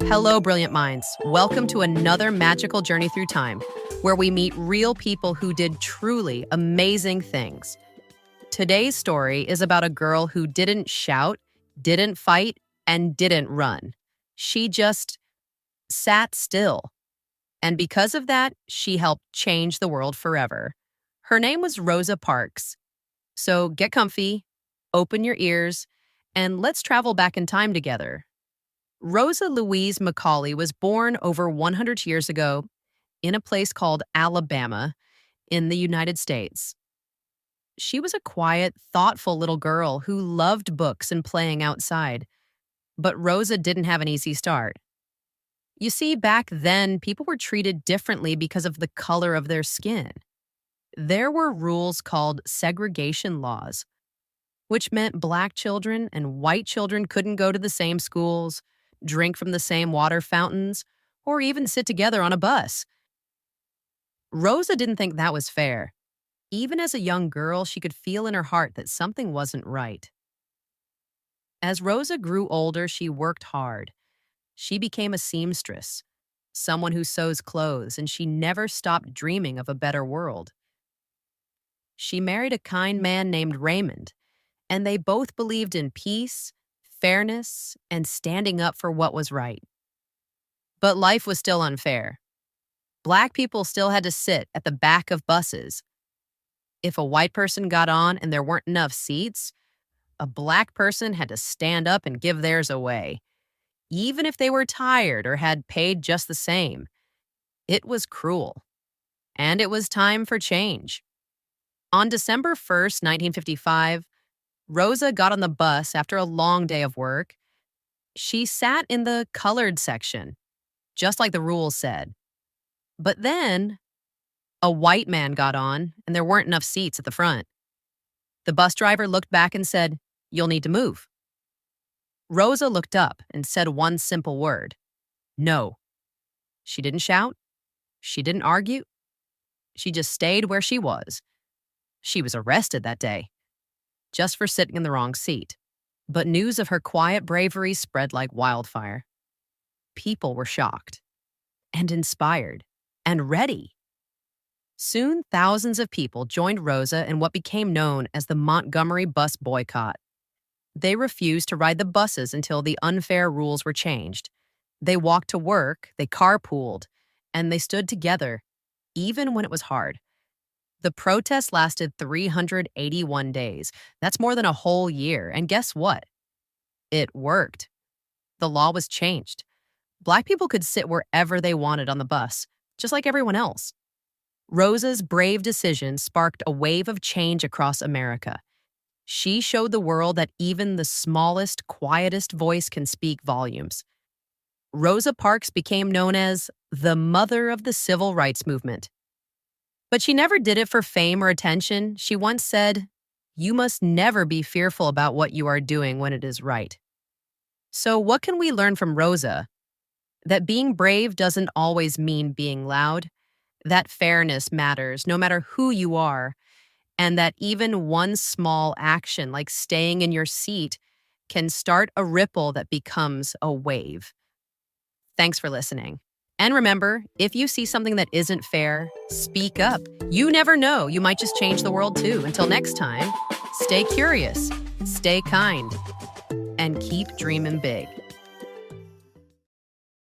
Hello, brilliant minds. Welcome to another magical journey through time, where we meet real people who did truly amazing things. Today's story is about a girl who didn't shout, didn't fight, and didn't run. She just sat still. And because of that, she helped change the world forever. Her name was Rosa Parks. So get comfy, open your ears, and let's travel back in time together. Rosa Louise Macaulay was born over 100 years ago in a place called Alabama in the United States. She was a quiet, thoughtful little girl who loved books and playing outside. But Rosa didn't have an easy start. You see, back then, people were treated differently because of the color of their skin. There were rules called segregation laws, which meant black children and white children couldn't go to the same schools, drink from the same water fountains, or even sit together on a bus. Rosa didn't think that was fair. Even as a young girl, she could feel in her heart that something wasn't right. As Rosa grew older, she worked hard. She became a seamstress, someone who sews clothes, and she never stopped dreaming of a better world. She married a kind man named Raymond, and they both believed in peace, fairness, and standing up for what was right. But life was still unfair. Black people still had to sit at the back of buses. If a white person got on and there weren't enough seats, a black person had to stand up and give theirs away, even if they were tired or had paid just the same. It was cruel. And it was time for change. On December 1st, 1955, Rosa got on the bus after a long day of work. She sat in the colored section, just like the rules said. But then, a white man got on, and there weren't enough seats at the front. The bus driver looked back and said, "You'll need to move." Rosa looked up and said one simple word: "No." She didn't shout. She didn't argue. She just stayed where she was. She was arrested that day, just for sitting in the wrong seat. But news of her quiet bravery spread like wildfire. People were shocked, and inspired, and ready. Soon, thousands of people joined Rosa in what became known as the Montgomery bus boycott. They refused to ride the buses until the unfair rules were changed. They walked to work, they carpooled, and they stood together, even when it was hard. The protest lasted 381 days. That's more than a whole year. And guess what? It worked. The law was changed. Black people could sit wherever they wanted on the bus, just like everyone else. Rosa's brave decision sparked a wave of change across America. She showed the world that even the smallest, quietest voice can speak volumes. Rosa Parks became known as the mother of the civil rights movement. But she never did it for fame or attention. She once said, "You must never be fearful about what you are doing when it is right." So what can we learn from Rosa? That being brave doesn't always mean being loud. That fairness matters, no matter who you are. And that even one small action, like staying in your seat, can start a ripple that becomes a wave. Thanks for listening. And remember, if you see something that isn't fair, speak up. You never know, you might just change the world too. Until next time, stay curious, stay kind, and keep dreaming big.